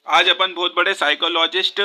आज अपन बहुत बड़े साइकोलॉजिस्ट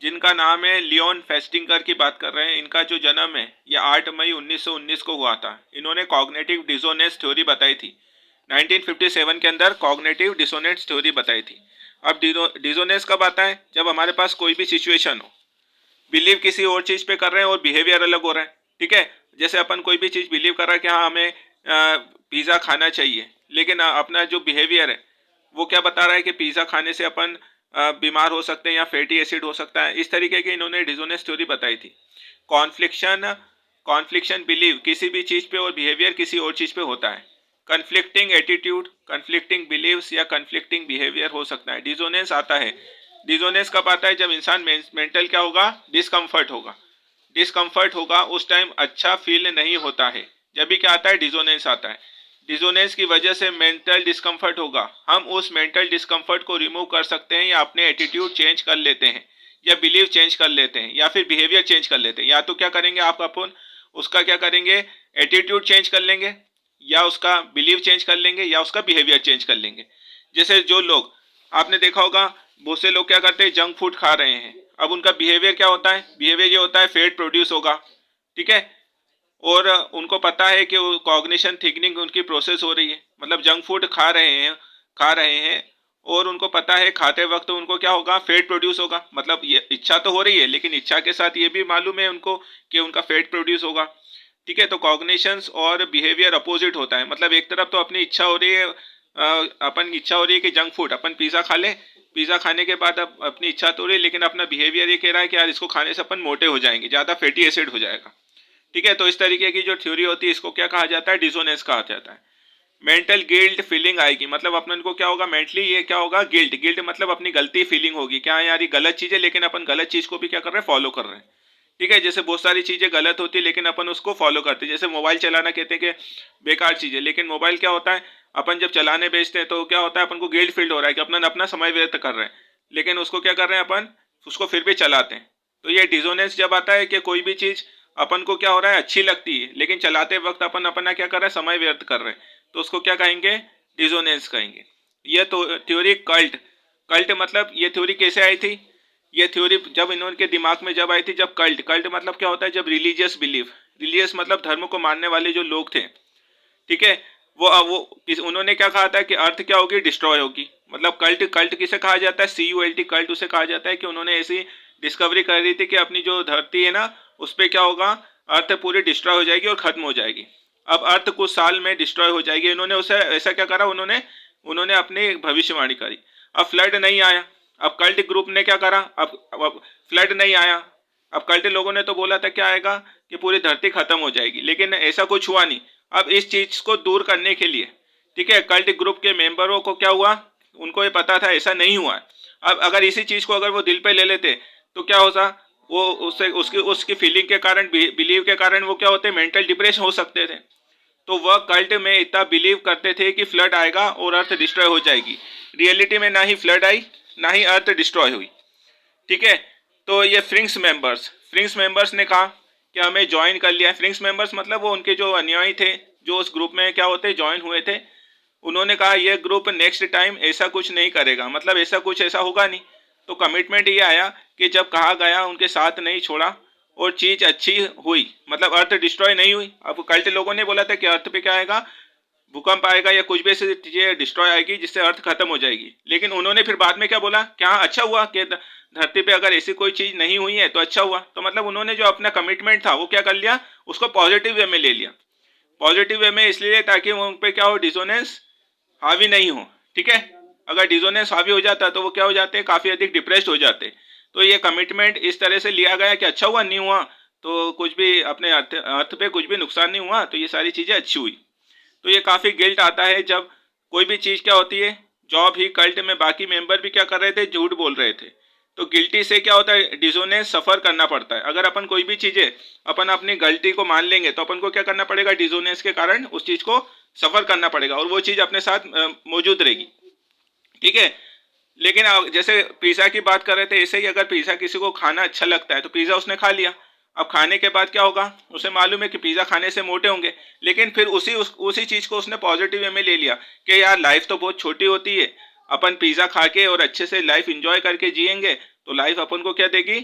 जिनका नाम है लियोन फेस्टिंगर की बात कर रहे हैं। इनका जो जन्म है ये 8 मई 1919 को हुआ था। इन्होंने कॉग्निटिव डिसोनेंस थ्योरी बताई थी। 1957 के अंदर कॉग्निटिव डिसोनेंस थ्योरी बताई थी। अब डिसोनेंस कब आता है? जब हमारे पास कोई भी सिचुएशन हो, बिलीव किसी और चीज़ पे कर रहे हैं और बिहेवियर अलग हो रहा है। ठीक है, जैसे अपन कोई भी चीज़ बिलीव कर रहा है कि हाँ हमें पिज़्ज़ा खाना चाहिए, लेकिन अपना जो बिहेवियर है वो क्या बता रहा है कि पिज़्ज़ा खाने से अपन बीमार हो सकते हैं या फैटी एसिड हो सकता है। इस तरीके की इन्होंने डिसोनेंस थ्योरी बताई थी। कॉन्फ्लिक्शन कॉन्फ्लिक्शन बिलीव किसी भी चीज़ पे और बिहेवियर किसी और चीज़ पे होता है। कन्फ्लिक्टिंग एटीट्यूड, कन्फ्लिक्टिंग बिलीव्स या कन्फ्लिक्टिंग बिहेवियर हो सकता है। डिसोनेंस आता है। डिसोनेंस कब आता है? जब इंसान मेंटल क्या होगा? डिस्कम्फर्ट होगा। डिस्कम्फर्ट होगा उस टाइम अच्छा फील नहीं होता है, जब भी क्या आता है? डिसोनेंस आता है। डिसोनेंस की वजह से मेंटल डिस्कम्फर्ट होगा। हम उस मेंटल डिस्कम्फर्ट को रिमूव कर सकते हैं या अपने एटीट्यूड चेंज कर लेते हैं या बिलीव चेंज कर लेते हैं या फिर बिहेवियर चेंज कर लेते हैं। या तो क्या करेंगे आप अपन उसका क्या करेंगे? एटीट्यूड चेंज कर लेंगे या उसका बिलीव चेंज कर लेंगे या उसका बिहेवियर चेंज कर लेंगे। जैसे जो लोग, आपने देखा होगा बहुत से लोग क्या करते हैं? जंक फूड खा रहे हैं। अब उनका बिहेवियर क्या होता है? बिहेवियर ये होता है फैट प्रोड्यूस होगा। ठीक है, और उनको पता है कि वो कॉग्निशन थिकनिंग उनकी प्रोसेस हो रही है। मतलब जंक फूड खा रहे हैं और उनको पता है खाते वक्त उनको क्या होगा? फैट प्रोड्यूस होगा। मतलब ये इच्छा तो हो रही है, लेकिन इच्छा के साथ ये भी मालूम है उनको कि उनका फैट प्रोड्यूस होगा। ठीक है, तो कॉग्निशंस और बिहेवियर अपोजिट होता है। मतलब एक तरफ तो अपनी इच्छा हो रही है, अपन इच्छा हो रही है कि जंक फूड अपन पिज़्ज़ा खा ले। पिज़्ज़ा खाने के बाद अब अपनी इच्छा तो हो रही है, लेकिन अपना बिहेवियर ये कह रहा है कि यार इसको खाने से अपन मोटे हो जाएंगे, ज़्यादा फैटी एसिड हो जाएगा। ठीक है, तो इस तरीके की जो थ्योरी होती है इसको क्या कहा जाता है? डिसोनेंस कहा जाता है। मेंटल गिल्ट फीलिंग आएगी। मतलब अपन को क्या होगा? मेंटली ये क्या होगा? गिल्ट। गिल्ट मतलब अपनी गलती फीलिंग होगी, क्या है यार ये गलत चीज़ है, लेकिन अपन गलत चीज़ को भी क्या कर रहे हैं? फॉलो कर रहे हैं। ठीक है, जैसे बहुत सारी चीज़ें गलत होती है लेकिन अपन उसको फॉलो करते हैं। जैसे मोबाइल चलाना कहते हैं कि बेकार चीज़ है, लेकिन मोबाइल क्या होता है? अपन जब चलाने बेचते हैं तो क्या होता है? अपन को गिल्ट फील हो रहा है कि अपन अपना समय व्यर्थ कर रहे हैं, लेकिन उसको क्या कर रहे हैं? अपन उसको फिर भी चलाते हैं। तो ये डिसोनेंस जब आता है कि कोई भी चीज़ अपन को क्या हो रहा है? अच्छी लगती है, लेकिन चलाते वक्त अपन अपना क्या कर रहे हैं? समय व्यर्थ कर रहे हैं, तो उसको क्या कहेंगे? डिसोनेंस कहेंगे। यह तो थ्योरी कल्ट। कल्ट मतलब ये थ्योरी कैसे आई थी? ये थ्योरी जब इन्होंने दिमाग में जब आई थी, जब कल्ट कल्ट मतलब क्या होता है? जब रिलीजियस बिलीफ, रिलीजियस मतलब धर्म को मानने वाले जो लोग थे, ठीक है, उन्होंने क्या कहा था कि अर्थ क्या होगी? डिस्ट्रॉय होगी। मतलब कल्ट, कल्ट किसे कहा जाता है? CULT कल्ट उसे कहा जाता है कि उन्होंने ऐसी डिस्कवरी कर रही थी कि अपनी जो धरती है ना उस पर क्या होगा? अर्थ पूरी डिस्ट्रॉय हो जाएगी और खत्म हो जाएगी। अब अर्थ कुछ साल में डिस्ट्रॉय हो जाएगी। उन्होंने उसे ऐसा क्या करा? उन्होंने उन्होंने अपनी भविष्यवाणी करी। अब फ्लड नहीं आया। अब कल्ट ग्रुप ने क्या करा? अब फ्लड नहीं आया। अब कल्ट लोगों ने तो बोला था क्या आएगा? कि पूरी धरती खत्म हो जाएगी, लेकिन ऐसा कुछ हुआ नहीं। अब इस चीज को दूर करने के लिए, ठीक है, कल्ट ग्रुप के मेंबरों को क्या हुआ? उनको ये पता था ऐसा नहीं हुआ। अब अगर इसी चीज को अगर वो दिल पे ले लेते तो क्या होता? वो उससे उसकी उसकी फीलिंग के कारण, बिलीव के कारण वो क्या होते? मेंटल डिप्रेशन हो सकते थे। तो वह कल्ट में इतना बिलीव करते थे कि फ्लड आएगा और अर्थ डिस्ट्रॉय हो जाएगी। रियलिटी में ना ही फ्लड आई ना ही अर्थ डिस्ट्रॉय हुई। ठीक है, तो ये फ्रिंग्स मेंबर्स ने कहा कि हमें ज्वाइन कर लिया। फ्रिंग्स मेंबर्स मतलब वो उनके जो अनुयायी थे, जो उस ग्रुप में क्या होते ज्वाइन हुए थे, उन्होंने कहा ये ग्रुप नेक्स्ट टाइम ऐसा कुछ नहीं करेगा। मतलब ऐसा होगा नहीं। तो कमिटमेंट ये आया कि जब कहा गया उनके साथ नहीं छोड़ा और चीज अच्छी हुई। मतलब अर्थ डिस्ट्रॉय नहीं हुई। अब कल्ट लोगों ने बोला था कि अर्थ पे क्या आएगा? भूकंप आएगा या कुछ भी ऐसी चीजें डिस्ट्रॉय आएगी जिससे अर्थ खत्म हो जाएगी। लेकिन उन्होंने फिर बाद में क्या बोला? क्या अच्छा हुआ कि धरती पे अगर ऐसी कोई चीज नहीं हुई है तो अच्छा हुआ। तो मतलब उन्होंने जो अपना कमिटमेंट था वो क्या कर लिया? उसको पॉजिटिव वे में ले लिया। पॉजिटिव वे में इसलिए ताकि उन पे क्या हो? डिसोनेंस हावी नहीं हो। ठीक है, अगर डिसोनेंस हावी हो जाता तो वो क्या हो जाते? काफी अधिक डिप्रेस्ड हो जाते। तो ये कमिटमेंट इस तरह से लिया गया कि अच्छा हुआ नहीं हुआ तो कुछ भी अपने अर्थ पे कुछ भी नुकसान नहीं हुआ, तो ये सारी चीजें अच्छी हुई। तो ये काफ़ी गिल्ट आता है जब कोई भी चीज़ क्या होती है। जॉब ही कल्ट में बाकी मेंबर भी क्या कर रहे थे? झूठ बोल रहे थे। तो गिल्टी से क्या होता है? डिसोनेंस सफ़र करना पड़ता है। अगर अपन कोई भी चीज़ें अपन अपनी गलती को मान लेंगे तो अपन को क्या करना पड़ेगा? डिसोनेंस के कारण उस चीज़ को सफ़र करना पड़ेगा और वो चीज़ अपने साथ मौजूद रहेगी। ठीक है, लेकिन जैसे पिज़्ज़ा की बात कर रहे थे, ऐसे ही अगर पिज़्ज़ा किसी को खाना अच्छा लगता है तो पिज़्ज़ा उसने खा लिया। अब खाने के बाद क्या होगा? उसे मालूम है कि पिज़्ज़ा खाने से मोटे होंगे, लेकिन फिर उसी चीज़ को उसने पॉजिटिव वे में ले लिया कि यार लाइफ तो बहुत छोटी होती है, अपन पिज़्ज़ा खा के और अच्छे से लाइफ इंजॉय करके जिएंगे तो लाइफ अपन को क्या देगी,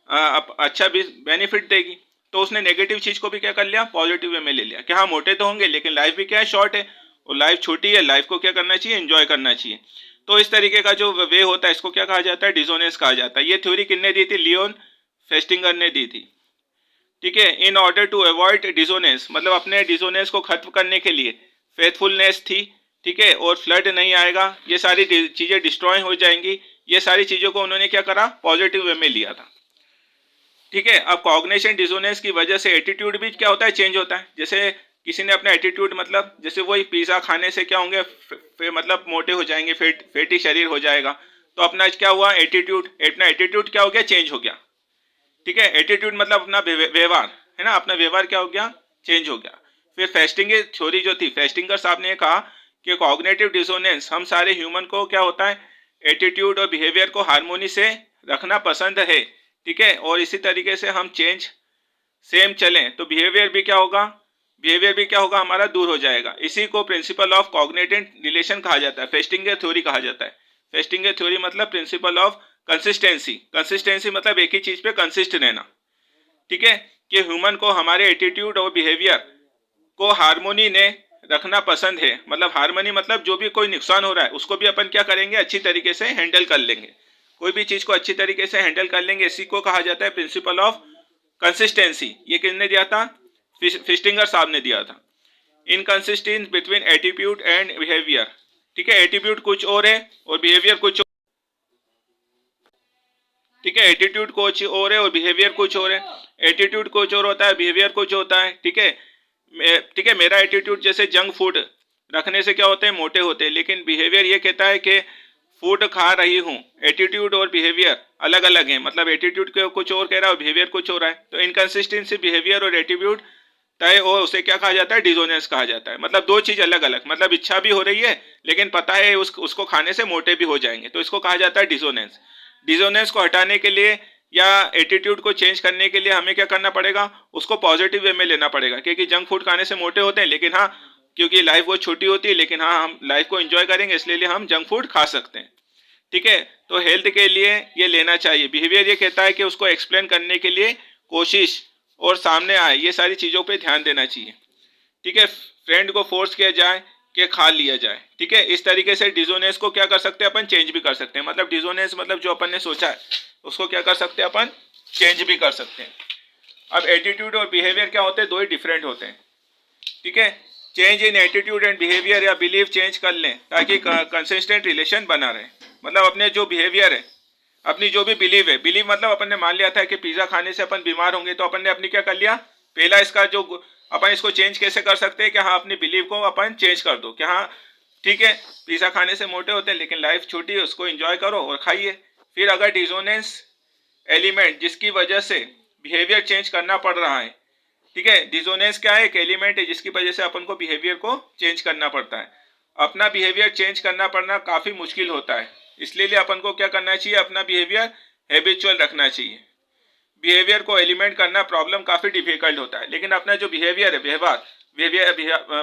अच्छा भी बेनिफिट देगी। तो उसने नेगेटिव चीज़ को भी क्या कर लिया, पॉजिटिव वे में ले लिया कि हाँ मोटे तो होंगे लेकिन लाइफ भी क्या है, शॉर्ट है, और लाइफ छोटी है, लाइफ को क्या करना चाहिए, एंजॉय करना चाहिए। तो इस तरीके का जो वे होता है इसको क्या कहा जाता है, डिसोनेंस कहा जाता है। ये थ्योरी किसने दी थी, लियोन फेस्टिंगर ने दी थी। ठीक है, in order to avoid dissonance, मतलब अपने डिसोनेंस को खत्म करने के लिए फेथफुलनेस थी। ठीक है, और फ्लड नहीं आएगा, ये सारी चीज़ें डिस्ट्रॉय हो जाएंगी, ये सारी चीज़ों को उन्होंने क्या करा, पॉजिटिव वे में लिया था। ठीक है, अब कॉग्निशन डिसोनेंस की वजह से एटीट्यूड भी क्या होता है, चेंज होता है। जैसे किसी ने अपना एटीट्यूड, मतलब जैसे वही पिज़्ज़ा खाने से क्या होंगे, मतलब मोटे हो जाएंगे, फेटी शरीर हो जाएगा, तो अपना क्या हुआ, एटीट्यूड, अपना एटीट्यूड क्या हो गया, चेंज हो गया। ठीक है, एटीट्यूड मतलब अपना व्यवहार है ना, अपना व्यवहार क्या हो गया, चेंज हो गया। फिर फेस्टिंग थ्योरी जो थी, फेस्टिंगर साहब ने कहा कि कॉग्निटिव डिसोनेंस, हम सारे ह्यूमन को क्या होता है, एटीट्यूड और बिहेवियर को हारमोनी से रखना पसंद है। ठीक है, और इसी तरीके से हम चेंज सेम चलें तो बिहेवियर भी क्या होगा, बिहेवियर भी क्या होगा, हमारा दूर हो जाएगा। इसी को प्रिंसिपल ऑफ कॉग्निटिव रिलेशन कहा जाता है, फेस्टिंगर थ्योरी कहा जाता है। फेस्टिंगर थ्योरी मतलब प्रिंसिपल ऑफ कंसिस्टेंसी, कंसिस्टेंसी मतलब एक ही चीज पे कंसिस्ट रहना। ठीक है, कि ह्यूमन को हमारे एटीट्यूड और बिहेवियर को हारमोनी ने रखना पसंद है, मतलब हारमोनी मतलब जो भी कोई नुकसान हो रहा है उसको भी अपन क्या करेंगे, अच्छी तरीके से हैंडल कर लेंगे, कोई भी चीज को अच्छी तरीके से हैंडल कर लेंगे। इसी को कहा जाता है प्रिंसिपल ऑफ कंसिस्टेंसी। ये किसने दिया था, फेस्टिंगर साहब ने दिया था। Inconsistence between attitude and behaviour. ठीक है, एटीट्यूड कुछ और है और बिहेवियर कुछ और। ठीक है, एटीट्यूड कुछ और है और बिहेवियर कुछ और है। एटीट्यूड कुछ और होता है, बिहेवियर कुछ होता है। ठीक है, ठीक है, मेरा एटीट्यूड जैसे जंक फूड रखने से क्या होते हैं, मोटे होते हैं, लेकिन बिहेवियर ये कहता है कि फूड खा रही हूँ। एटीट्यूड और बिहेवियर अलग अलग हैं, मतलब एटीट्यूड कुछ और कह रहा है और बिहेवियर कुछ हो रहा है। तो इनकंसिस्टेंसी बिहेवियर और एटीट्यूड तय हो, उसे क्या कहा जाता है, डिसोनेंस कहा जाता है। मतलब दो चीज अलग अलग, मतलब इच्छा भी हो रही है लेकिन पता है उसको खाने से मोटे भी हो जाएंगे, तो इसको कहा जाता है डिसोनेंस। डिसोनेंस को हटाने के लिए या एटीट्यूड को चेंज करने के लिए हमें क्या करना पड़ेगा, उसको पॉजिटिव वे में लेना पड़ेगा। क्योंकि जंक फूड खाने से मोटे होते हैं, लेकिन हाँ क्योंकि लाइफ वो छोटी होती है, लेकिन हाँ हम लाइफ को एंजॉय करेंगे इसलिए हम जंक फूड खा सकते हैं। ठीक है, तो हेल्थ के लिए ये लेना चाहिए। बिहेवियर ये कहता है कि उसको एक्सप्लेन करने के लिए कोशिश और सामने आए, ये सारी चीज़ों पे ध्यान देना चाहिए। ठीक है, फ्रेंड को फोर्स किया जाए कि खा लिया जाए। ठीक है, इस तरीके से डिसोनेंस को क्या कर सकते हैं अपन, चेंज भी कर सकते हैं। मतलब डिसोनेंस मतलब जो अपन ने सोचा है उसको क्या कर सकते हैं अपन, चेंज भी कर सकते हैं। अब एटीट्यूड और बिहेवियर क्या होते हैं, दो ही डिफरेंट होते हैं। ठीक है, change in attitude and behaviour या बिलीव चेंज कर लें ताकि कंसिस्टेंट रिलेशन बना रहे। मतलब अपने जो बिहेवियर है, अपनी जो भी बिलीव है, बिलीव मतलब अपन ने मान लिया था कि पिज़्ज़ा खाने से अपन बीमार होंगे, तो अपन ने अपनी क्या कर लिया, पहला इसका जो अपन इसको चेंज कैसे कर सकते हैं कि हाँ अपनी बिलीव को अपन चेंज कर दो कि हाँ ठीक है पिज़्ज़ा खाने से मोटे होते हैं लेकिन लाइफ छोटी है, उसको एंजॉय करो और खाइए। फिर अगर डिसोनेंस एलिमेंट जिसकी वजह से बिहेवियर चेंज करना पड़ रहा है, ठीक है, डिसोनेंस क्या है, एक एलिमेंट है जिसकी वजह से अपन को बिहेवियर को चेंज करना पड़ता है। अपना बिहेवियर चेंज करना पड़ना काफ़ी मुश्किल होता है, इसलिए अपन को क्या करना चाहिए, अपना बिहेवियर हैबिचुअल रखना चाहिए। बिहेवियर को एलिमेंट करना प्रॉब्लम काफ़ी डिफिकल्ट होता है, लेकिन अपना जो बिहेवियर है,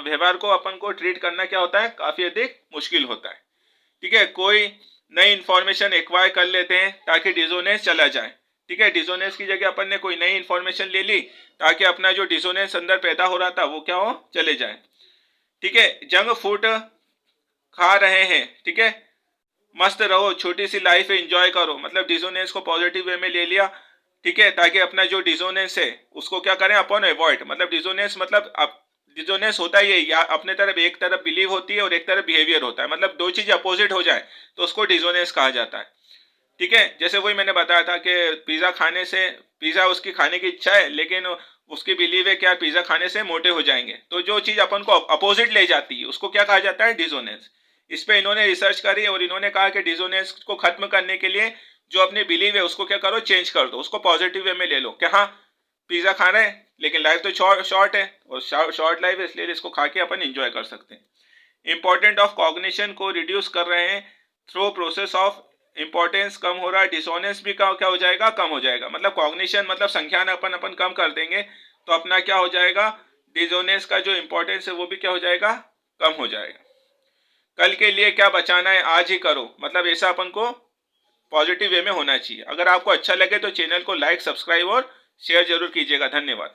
व्यवहार को अपन को ट्रीट करना क्या होता है, काफ़ी अधिक मुश्किल होता है। ठीक है, कोई नई इन्फॉर्मेशन एक्वायर कर लेते हैं ताकि डिसोनेंस चला जाए। ठीक है, डिसोनेंस की जगह अपन ने कोई नई इन्फॉर्मेशन ले ली ताकि अपना जो डिसोनेंस अंदर पैदा हो रहा था वो क्या हो, चले जाए। ठीक है, जंक फूड खा रहे हैं, ठीक है, मस्त रहो, छोटी सी लाइफ है, एंजॉय करो, मतलब डिसोनेंस को पॉजिटिव वे में ले लिया। ठीक है, ताकि अपना जो डिसोनेंस है उसको क्या करें अपन अवॉइड। मतलब डिसोनेंस मतलब डिसोनेंस होता ही है, या अपने तरफ एक तरफ बिलीव होती है और एक तरफ बिहेवियर होता है, मतलब दो चीज अपोजिट हो जाए तो उसको डिसोनेंस कहा जाता है। ठीक है, जैसे वही मैंने बताया था कि पिज़्ज़ा खाने से, पिज़्ज़ा उसकी खाने की इच्छा है लेकिन उसकी बिलीव है क्या पिज़्ज़ा खाने से मोटे हो जाएंगे, तो जो चीज़ अपन को अपोजिट ले जाती है उसको क्या कहा जाता है, डिसोनेंस। इस पे इन्होंने रिसर्च करी और इन्होंने कहा कि डिसोनेंस को खत्म करने के लिए जो अपनी बिलीव है उसको क्या करो, चेंज कर दो, उसको पॉजिटिव वे में ले लो कि हाँ पिज़्ज़ा खा रहे हैं लेकिन लाइफ तो शॉर्ट है और शॉर्ट लाइफ है, इसलिए इसको खा के अपन इंजॉय कर सकते हैं। इंपॉर्टेंट ऑफ कॉग्निशन को रिड्यूस कर रहे हैं थ्रू प्रोसेस ऑफ इंपॉर्टेंस कम हो रहा है, डिसोनेंस भी क्या हो जाएगा, कम हो जाएगा। मतलब कॉग्निशन मतलब संख्यान अपन कम कर देंगे तो अपना क्या हो जाएगा, डिसोनेंस का जो इंपॉर्टेंस है वो भी क्या हो जाएगा, कम हो जाएगा। कल के लिए क्या बचाना है आज ही करो, मतलब ऐसा अपन को पॉजिटिव वे में होना चाहिए। अगर आपको अच्छा लगे तो चैनल को लाइक, सब्सक्राइब और शेयर जरूर कीजिएगा। धन्यवाद।